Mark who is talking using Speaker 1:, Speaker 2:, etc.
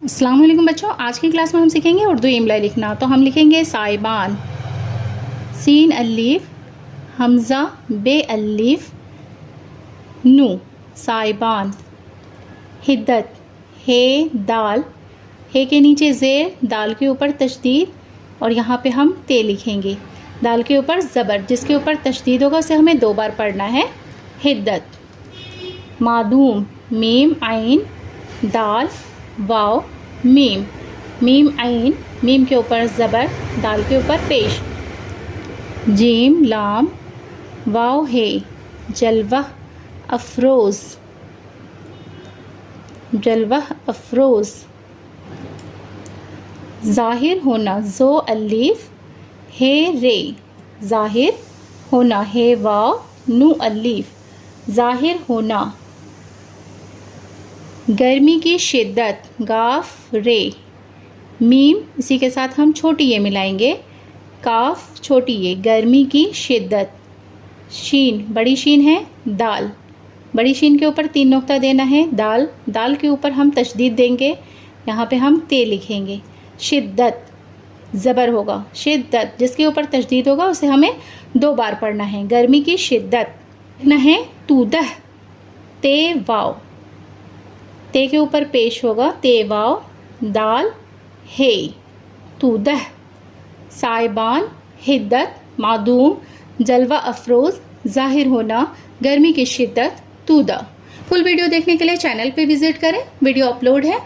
Speaker 1: अस्सलाम वालेकुम बच्चों, आज की क्लास में हम सीखेंगे उर्दू इमला लिखना। तो हम लिखेंगे साइबान, सीन अलीफ, हमज़ा बे अलीफ, नू, साइबान। हिद्दत, हे दाल, हे के नीचे ज़ेर, दाल के ऊपर तशदीद और यहाँ पे हम ते लिखेंगे। दाल के ऊपर ज़बर, जिसके ऊपर तशदीद होगा उसे हमें 2 बार पढ़ना है। हिद्दत। मादूम, मीम आइन दाल वाव मीम, मीम आइन, मीम के ऊपर ज़बर, दाल के ऊपर पेश। जीम लाम वाव हे, जलवा अफरोज़, जलवा अफरोज़। ज़ाहिर होना, ज़ो अलीफ हे रे, ज़ाहिर होना, हे वाव नू अलीफ, ज़ाहिर होना। गर्मी की शिद्दत, गाफ रे, मीम इसी के साथ हम छोटी ये मिलाएंगे, काफ छोटी ये, गर्मी की शिद्दत। शीन, बड़ी शीन है दाल, बड़ी शीन के ऊपर 3 नुक्ता देना है। दाल, दाल के ऊपर हम तशदीद देंगे, यहाँ पे हम ते लिखेंगे। शिद्दत, ज़बर होगा, शिद्दत जिसके ऊपर तशदीद होगा उसे हमें 2 बार पढ़ना है। गर्मी की शिद्दत लिखना है तूदह, ते वाव, ते के ऊपर पेश होगा, ते वाव दाल हे, तूदह। साइबान, हिद्दत, मादूम, जलवा अफरोज़, ज़ाहिर होना, गर्मी की शिद्दत, तूदा। फुल वीडियो देखने के लिए चैनल पे विज़िट करें, वीडियो अपलोड है।